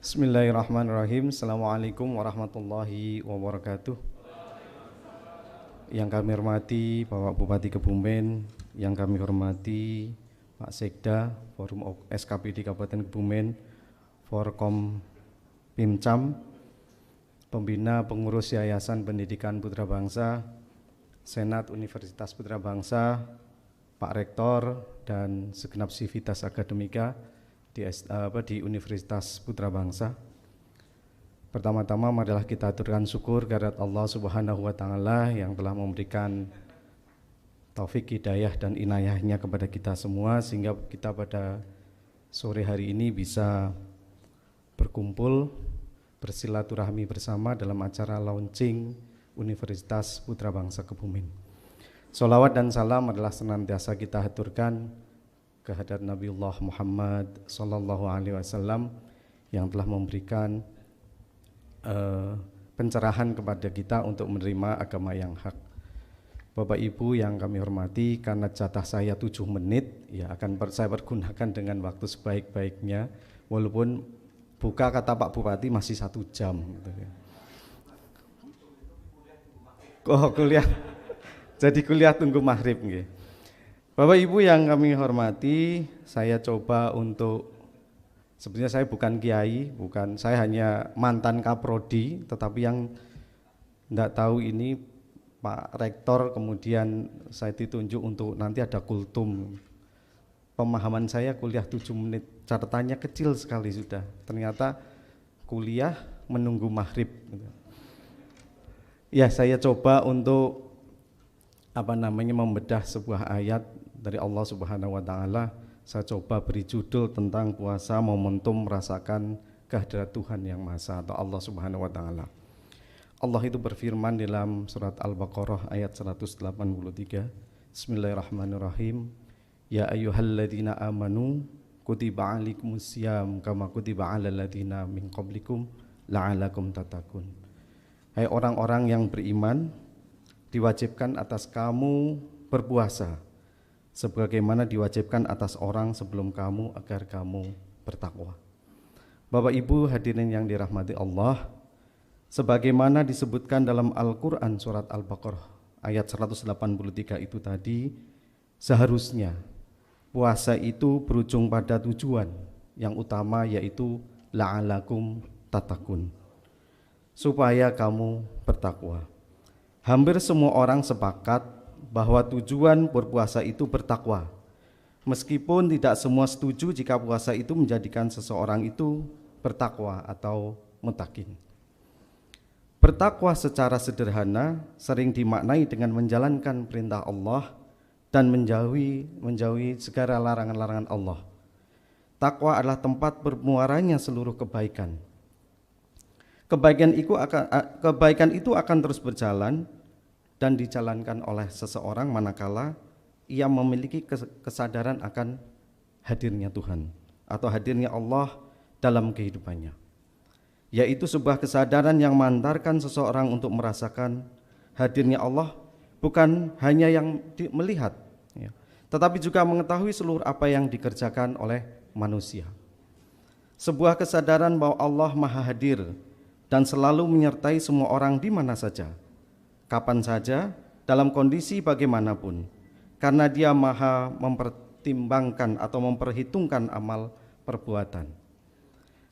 Bismillahirrahmanirrahim. Assalamualaikum warahmatullahi wabarakatuh. Yang kami hormati Bapak Bupati Kebumen, yang kami hormati Pak Sekda, Forum SKPD Kabupaten Kebumen, Forkom Pimcam, Pembina Pengurus Yayasan Pendidikan Putra Bangsa, Senat Universitas Putra Bangsa, Pak Rektor, dan segenap sivitas akademika di Universitas Putra Bangsa. Pertama-tama marilah kita aturkan syukur kehadirat Allah Subhanahu wa taala yang telah memberikan taufik hidayah dan inayahnya kepada kita semua sehingga kita pada sore hari ini bisa berkumpul bersilaturahmi bersama dalam acara launching Universitas Putra Bangsa Kebumen. Sholawat dan salam adalah senantiasa kita haturkan kehadirat Nabiullah Muhammad sallallahu alaihi wasallam yang telah memberikan pencerahan kepada kita untuk menerima agama yang hak. Bapak Ibu yang kami hormati, karena jatah saya 7 menit ya akan saya pergunakan dengan waktu sebaik-baiknya, walaupun buka kata Pak Bupati masih 1 jam gitu ya. Oh, kuliah. Jadi kuliah tunggu maghrib nggih. Bapak Ibu yang kami hormati, saya coba untuk, sebenarnya saya bukan kiai, saya hanya mantan kaprodi, tetapi yang tidak tahu ini Pak Rektor kemudian saya ditunjuk untuk nanti ada kultum. Pemahaman saya kuliah 7 menit, catatannya kecil sekali sudah, ternyata kuliah menunggu maghrib. Ya, saya coba untuk membedah sebuah ayat dari Allah Subhanahu wa taala. Saya coba beri judul tentang puasa momentum merasakan kehadirat Tuhan yang Maha Esa atau Allah Subhanahu wa taala. Allah itu berfirman dalam surat Al-Baqarah ayat 183. Bismillahirrahmanirrahim. Ya ayyuhalladzina amanu kutiba alaikumusiyam kama kutiba alal ladzina min qablikum la'alakum tattaqun. Hai orang-orang yang beriman, diwajibkan atas kamu berpuasa sebagaimana diwajibkan atas orang sebelum kamu agar kamu bertakwa. Bapak Ibu hadirin yang dirahmati Allah, sebagaimana disebutkan dalam Al-Quran surat Al-Baqarah ayat 183 itu tadi, seharusnya puasa itu berujung pada tujuan yang utama, yaitu la'alakum tattaqun, supaya kamu bertakwa. Hampir semua orang sepakat bahwa tujuan berpuasa itu bertakwa. Meskipun tidak semua setuju jika puasa itu menjadikan seseorang itu bertakwa atau muttaqin. Bertakwa secara sederhana sering dimaknai dengan menjalankan perintah Allah dan menjauhi segala larangan-larangan Allah. Takwa adalah tempat bermuaranya seluruh kebaikan. Kebaikan itu akan terus berjalan dan dijalankan oleh seseorang manakala ia memiliki kesadaran akan hadirnya Tuhan atau hadirnya Allah dalam kehidupannya, yaitu sebuah kesadaran yang mengantarkan seseorang untuk merasakan hadirnya Allah bukan hanya yang melihat ya, tetapi juga mengetahui seluruh apa yang dikerjakan oleh manusia. Sebuah kesadaran bahwa Allah Maha Hadir dan selalu menyertai semua orang di mana saja, kapan saja, dalam kondisi bagaimanapun, karena Dia Maha mempertimbangkan atau memperhitungkan amal perbuatan.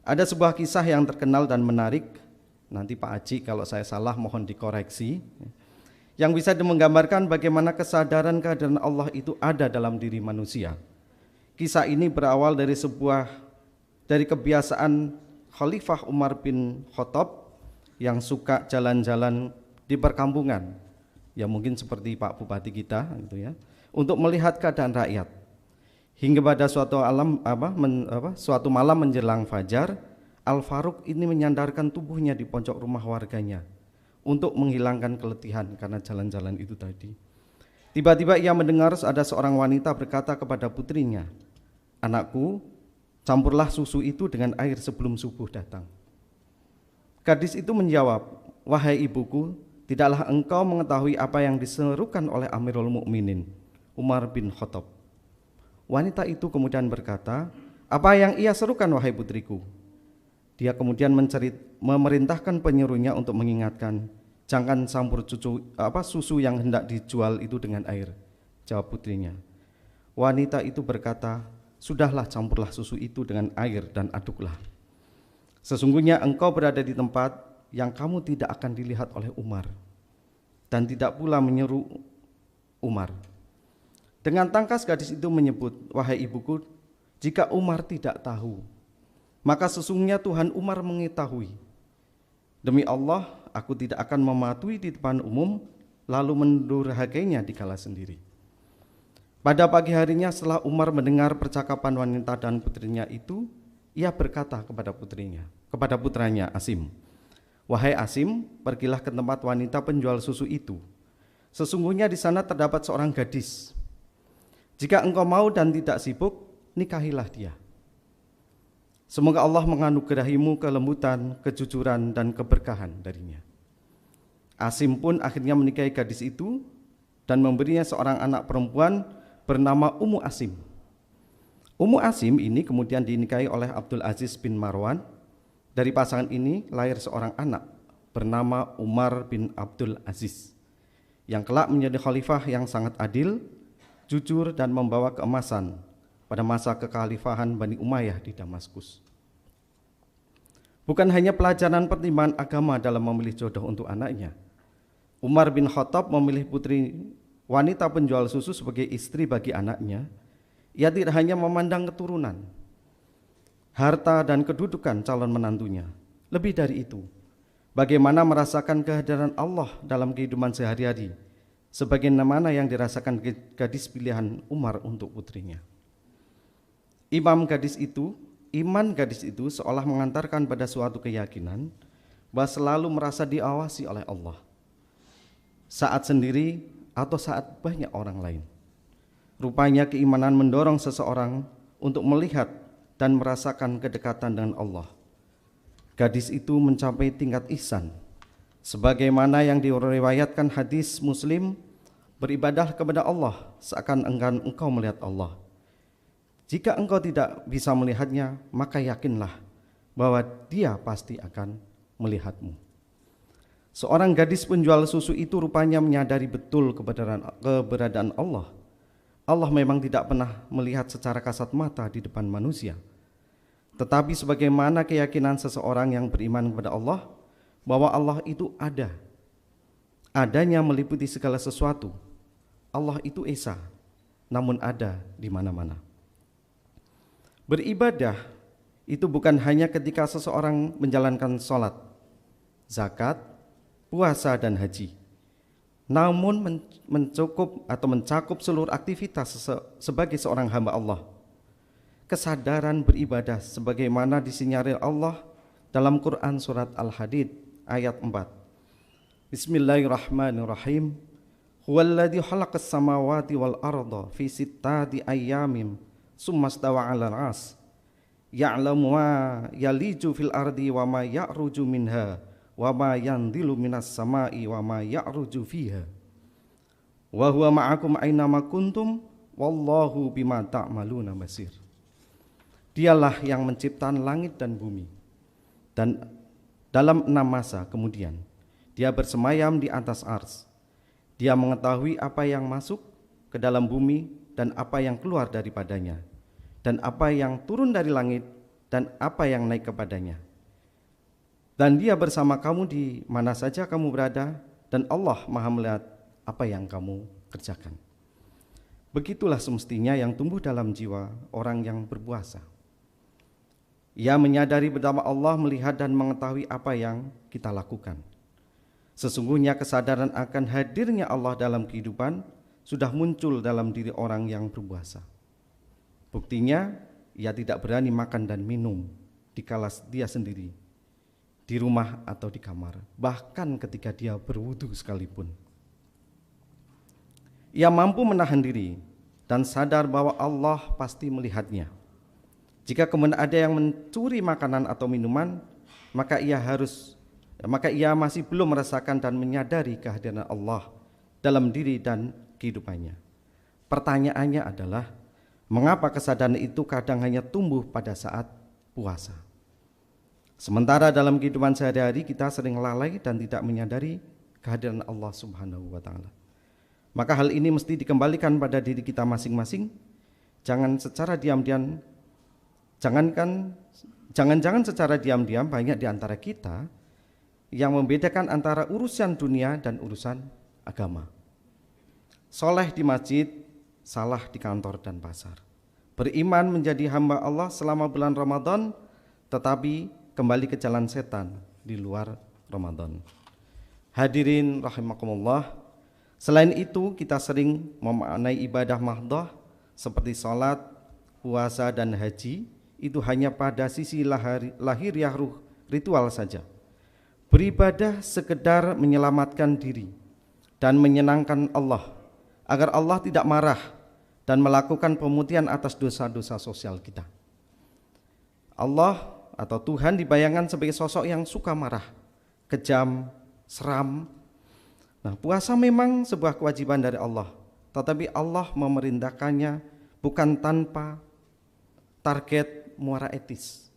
Ada sebuah kisah yang terkenal dan menarik, nanti Pak Aji kalau saya salah mohon dikoreksi, yang bisa menggambarkan bagaimana kesadaran kehadiran Allah itu ada dalam diri manusia. Kisah ini berawal dari kebiasaan Khalifah Umar bin Khattab yang suka jalan-jalan di perkampungan, ya mungkin seperti Pak Bupati kita gitu ya, untuk melihat keadaan rakyat. Hingga pada suatu malam menjelang fajar, Al-Faruq ini menyandarkan tubuhnya di pojok rumah warganya untuk menghilangkan keletihan karena jalan-jalan itu tadi. Tiba-tiba ia mendengar ada seorang wanita berkata kepada putrinya, "Anakku, campurlah susu itu dengan air sebelum subuh datang." Gadis itu menjawab, "Wahai ibuku, tidaklah engkau mengetahui apa yang diserukan oleh Amirul Mukminin Umar bin Khattab." Wanita itu kemudian berkata, "Apa yang ia serukan wahai putriku?" Dia kemudian memerintahkan penyuruhnya untuk mengingatkan, jangan campur susu yang hendak dijual itu dengan air. Jawab putrinya. Wanita itu berkata, sudahlah, campurlah susu itu dengan air dan aduklah. Sesungguhnya engkau berada di tempat yang kamu tidak akan dilihat oleh Umar, dan tidak pula menyeru Umar. Dengan tangkas gadis itu menyebut, wahai ibuku, jika Umar tidak tahu, maka sesungguhnya Tuhan Umar mengetahui. Demi Allah, aku tidak akan mematuhi di depan umum, lalu mendurhakainya di kala sendiri. Pada pagi harinya setelah Umar mendengar percakapan wanita dan putrinya itu, ia berkata kepada putranya Asim, wahai Asim, pergilah ke tempat wanita penjual susu itu. Sesungguhnya di sana terdapat seorang gadis. Jika engkau mau dan tidak sibuk, nikahilah dia. Semoga Allah menganugerahimu kelembutan, kejujuran, dan keberkahan darinya. Asim pun akhirnya menikahi gadis itu dan memberinya seorang anak perempuan bernama Ummu Asim. Ummu Asim ini kemudian dinikahi oleh Abdul Aziz bin Marwan. Dari pasangan ini lahir seorang anak bernama Umar bin Abdul Aziz, yang kelak menjadi khalifah yang sangat adil, jujur, dan membawa keemasan pada masa kekhalifahan Bani Umayyah di Damaskus. Bukan hanya pelajaran pertimbangan agama dalam memilih jodoh untuk anaknya, Umar bin Khattab memilih putri wanita penjual susu sebagai istri bagi anaknya. Ia tidak hanya memandang keturunan, harta, dan kedudukan calon menantunya. Lebih dari itu, bagaimana merasakan kehadiran Allah dalam kehidupan sehari-hari, sebagaimana yang dirasakan gadis pilihan Umar untuk putrinya. Iman gadis itu seolah mengantarkan pada suatu keyakinan bahwa selalu merasa diawasi oleh Allah, saat sendiri atau saat banyak orang lain. Rupanya keimanan mendorong seseorang untuk melihat dan merasakan kedekatan dengan Allah. Gadis itu mencapai tingkat ihsan, sebagaimana yang diriwayatkan hadis Muslim, beribadah kepada Allah seakan engkau melihat Allah. Jika engkau tidak bisa melihatnya, maka yakinlah bahwa dia pasti akan melihatmu. Seorang gadis penjual susu itu rupanya menyadari betul keberadaan Allah. Allah memang tidak pernah melihat secara kasat mata di depan manusia. Tetapi sebagaimana keyakinan seseorang yang beriman kepada Allah, bahwa Allah itu ada. Adanya meliputi segala sesuatu. Allah itu esa, namun ada di mana-mana. Beribadah itu bukan hanya ketika seseorang menjalankan sholat, zakat, puasa, dan haji, namun mencakup seluruh aktivitas sebagai seorang hamba Allah. Kesadaran beribadah sebagaimana disinyalir Allah dalam Quran surat Al-Hadid ayat 4. Bismillahirrahmanirrahim. Huwallazi khalaqas samawati wal arda fi sittati ayyamin summa stawa 'alal 'arsy ya'lamu ma yaliju fil ardi wa ma ya'ruju minha wa ma yanzilu minas sama'i wa ma ya'ruju fiha wa huwa ma'akum aina ma kuntum wallahu bima ta'maluna basir. Dialah yang menciptakan langit dan bumi, dan dalam 6 masa kemudian dia bersemayam di atas ars. Dia mengetahui apa yang masuk ke dalam bumi dan apa yang keluar daripadanya, dan apa yang turun dari langit dan apa yang naik kepadanya. Dan dia bersama kamu di mana saja kamu berada, dan Allah Maha melihat apa yang kamu kerjakan. Begitulah semestinya yang tumbuh dalam jiwa orang yang berpuasa. Ia menyadari betapa Allah melihat dan mengetahui apa yang kita lakukan. Sesungguhnya kesadaran akan hadirnya Allah dalam kehidupan sudah muncul dalam diri orang yang berpuasa. Buktinya, ia tidak berani makan dan minum dikala dia sendiri, di rumah atau di kamar, bahkan ketika dia berwudu sekalipun. Ia mampu menahan diri dan sadar bahwa Allah pasti melihatnya. Jika kemudian ada yang mencuri makanan atau minuman, maka ia masih belum merasakan dan menyadari kehadiran Allah dalam diri dan kehidupannya. Pertanyaannya adalah, mengapa kesadaran itu kadang hanya tumbuh pada saat puasa? Sementara dalam kehidupan sehari-hari kita sering lalai dan tidak menyadari kehadiran Allah Subhanahu wa taala. Maka hal ini mesti dikembalikan pada diri kita masing-masing. Jangan secara diam-diam, jangan secara diam-diam banyak di antara kita yang membedakan antara urusan dunia dan urusan agama. Soleh di masjid, salah di kantor dan pasar. Beriman menjadi hamba Allah selama bulan Ramadan, tetapi kembali ke jalan setan di luar Ramadan. Hadirin rahimakumullah, selain itu kita sering memaknai ibadah mahdhah seperti salat, puasa dan haji itu hanya pada sisi lahiriah ruh ritual saja. Beribadah sekedar menyelamatkan diri dan menyenangkan Allah agar Allah tidak marah dan melakukan pemutihan atas dosa-dosa sosial kita. Allah atau Tuhan dibayangkan sebagai sosok yang suka marah, kejam, seram. Nah, puasa memang sebuah kewajiban dari Allah, tetapi Allah memerintahkannya bukan tanpa target muara etis.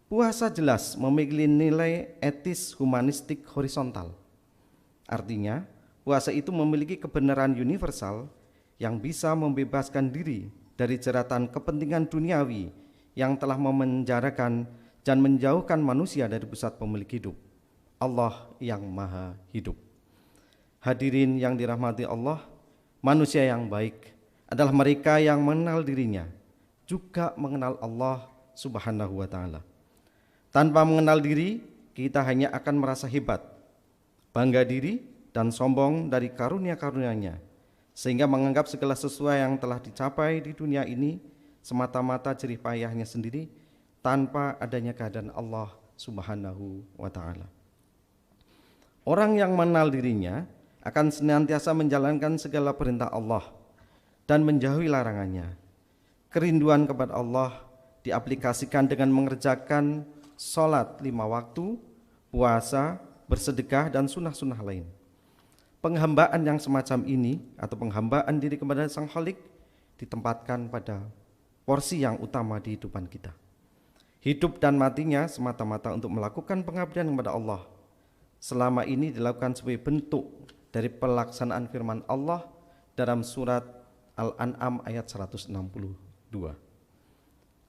Puasa jelas memiliki nilai etis humanistik horizontal. Artinya, puasa itu memiliki kebenaran universal yang bisa membebaskan diri dari jeratan kepentingan duniawi yang telah memenjarakan dan menjauhkan manusia dari pusat pemilik hidup, Allah yang maha hidup. Hadirin yang dirahmati Allah, manusia yang baik adalah mereka yang mengenal dirinya, juga mengenal Allah Subhanahu wa ta'ala. Tanpa mengenal diri, kita hanya akan merasa hebat, bangga diri, dan sombong dari karunia-karunia-Nya, sehingga menganggap segala sesuatu yang telah dicapai di dunia ini semata-mata jerih payahnya sendiri tanpa adanya kehadiran Allah Subhanahu wa ta'ala. Orang yang mengenal dirinya akan senantiasa menjalankan segala perintah Allah dan menjauhi larangannya. Kerinduan kepada Allah diaplikasikan dengan mengerjakan sholat 5 waktu, puasa, bersedekah, dan sunnah-sunnah lain. Penghambaan yang semacam ini atau penghambaan diri kepada Sang Khalik ditempatkan pada porsi yang utama di kehidupan kita. Hidup dan matinya semata-mata untuk melakukan pengabdian kepada Allah. Selama ini dilakukan sebagai bentuk dari pelaksanaan firman Allah dalam surat Al-An'am ayat 162.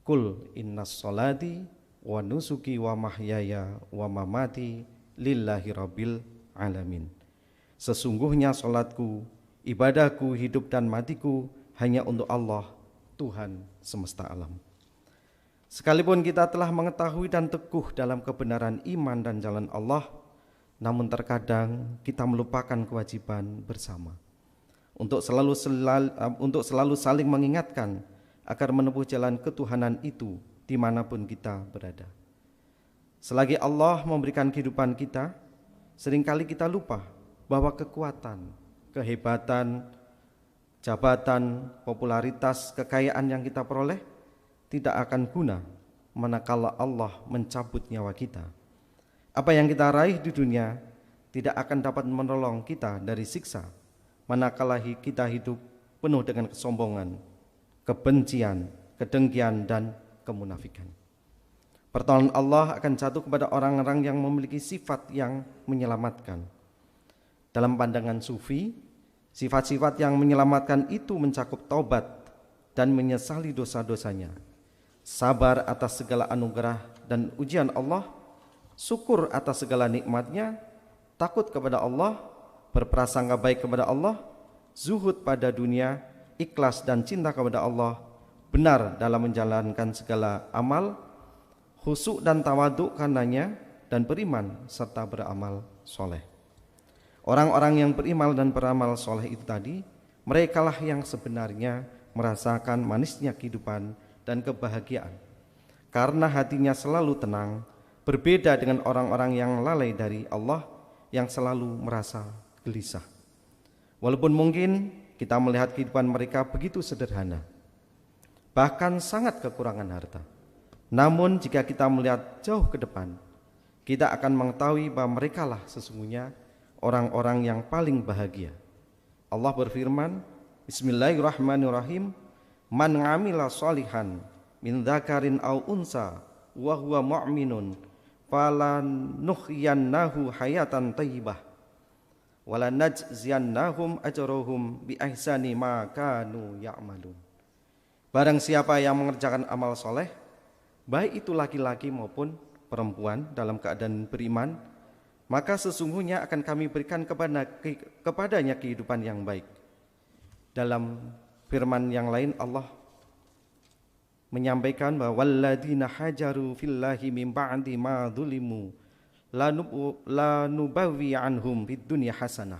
Qul innas sholati wa nusuki wa mahyaya wa mamati lillahi rabbil alamin. Sesungguhnya salatku, ibadahku, hidup dan matiku hanya untuk Allah, Tuhan semesta alam. Sekalipun kita telah mengetahui dan teguh dalam kebenaran iman dan jalan Allah, namun terkadang kita melupakan kewajiban bersama untuk selalu saling mengingatkan agar menempuh jalan ketuhanan itu dimanapun kita berada. Selagi Allah memberikan kehidupan kita, seringkali kita lupa bahwa kekuatan, kehebatan, jabatan, popularitas, kekayaan yang kita peroleh tidak akan guna manakala Allah mencabut nyawa kita. Apa yang kita raih di dunia tidak akan dapat menolong kita dari siksa manakala kita hidup penuh dengan kesombongan, kebencian, kedengkian, dan kemunafikan. Pertolongan Allah akan jatuh kepada orang-orang yang memiliki sifat yang menyelamatkan. Dalam pandangan sufi, sifat-sifat yang menyelamatkan itu mencakup taubat dan menyesali dosa-dosanya, sabar atas segala anugerah dan ujian Allah, syukur atas segala nikmatnya, takut kepada Allah, berprasangka baik kepada Allah, zuhud pada dunia, ikhlas dan cinta kepada Allah, benar dalam menjalankan segala amal, khusyuk dan tawaduk karenanya, dan beriman serta beramal soleh. Orang-orang yang beriman dan beramal soleh itu tadi, merekalah yang sebenarnya merasakan manisnya kehidupan dan kebahagiaan, karena hatinya selalu tenang, berbeda dengan orang-orang yang lalai dari Allah yang selalu merasa gelisah. Walaupun mungkin kita melihat kehidupan mereka begitu sederhana, bahkan sangat kekurangan harta, namun jika kita melihat jauh ke depan, kita akan mengetahui bahwa merekalah sesungguhnya orang-orang yang paling bahagia. Allah berfirman, Bismillahirrahmanirrahim, man ngamila sholihan min dzakarin aw unsa wa huwa mu'minun falanuhyiyannahu hayatan thayyibah walanajziyannahum ajrahum bi ahsani ma kanu ya'malun. Barang siapa yang mengerjakan amal soleh, baik itu laki-laki maupun perempuan dalam keadaan beriman, maka sesungguhnya akan kami berikan kepadanya kehidupan yang baik. Dalam firman yang lain Allah menyampaikan bahwa walladzina hajaru fillahi min ba'di ma dzulimu lanubawwi anhum fid dunya hasanah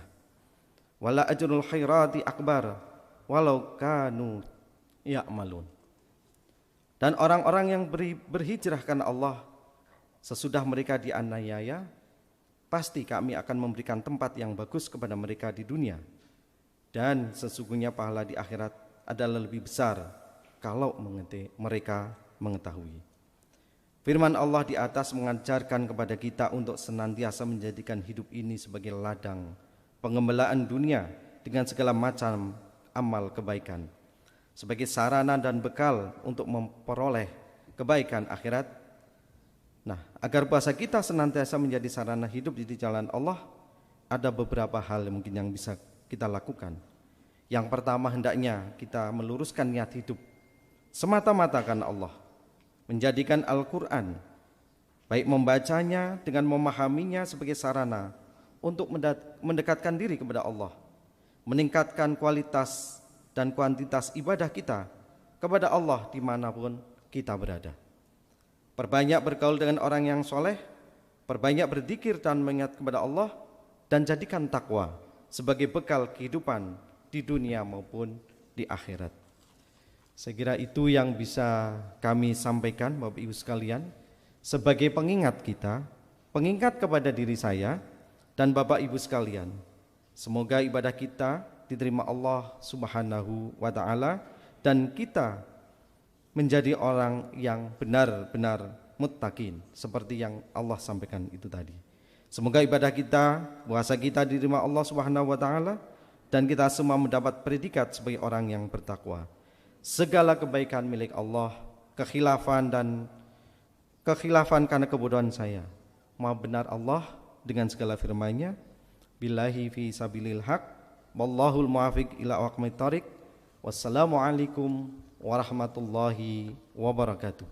wala ajrul khairati akbar walau kanu ya'malun. Dan orang-orang yang berhijrah karena Allah sesudah mereka dianiaya, pasti kami akan memberikan tempat yang bagus kepada mereka di dunia, dan sesungguhnya pahala di akhirat adalah lebih besar kalau mereka mengetahui. Firman Allah di atas mengajarkan kepada kita untuk senantiasa menjadikan hidup ini sebagai ladang pengembelaan dunia dengan segala macam amal kebaikan, sebagai sarana dan bekal untuk memperoleh kebaikan akhirat. Nah, agar puasa kita senantiasa menjadi sarana hidup di jalan Allah, ada beberapa hal mungkin yang bisa kita lakukan. Yang pertama, hendaknya kita meluruskan niat hidup semata-mata karena Allah, menjadikan Al-Quran, baik membacanya dengan memahaminya sebagai sarana untuk mendekatkan diri kepada Allah, meningkatkan kualitas dan kuantitas ibadah kita kepada Allah dimanapun kita berada. Perbanyak bergaul dengan orang yang soleh, perbanyak berzikir dan mengingat kepada Allah, dan jadikan takwa sebagai bekal kehidupan di dunia maupun di akhirat. Saya kira itu yang bisa kami sampaikan Bapak Ibu sekalian, sebagai pengingat kita, pengingat kepada diri saya dan Bapak Ibu sekalian. Semoga ibadah kita diterima Allah Subhanahu wa ta'ala, dan kita menjadi orang yang benar-benar muttaqin seperti yang Allah sampaikan itu tadi. Semoga ibadah kita, puasa kita diterima Allah Subhanahu wa ta'ala, dan kita semua mendapat predikat sebagai orang yang bertakwa. Segala kebaikan milik Allah, kekhilafan karena kebodohan saya. Maha benar Allah dengan segala firman-Nya. Billahi fi sabilil haq, wallahul muwafiq ila aqwamit thoriq. Wassalamualaikum warahmatullahi wabarakatuh.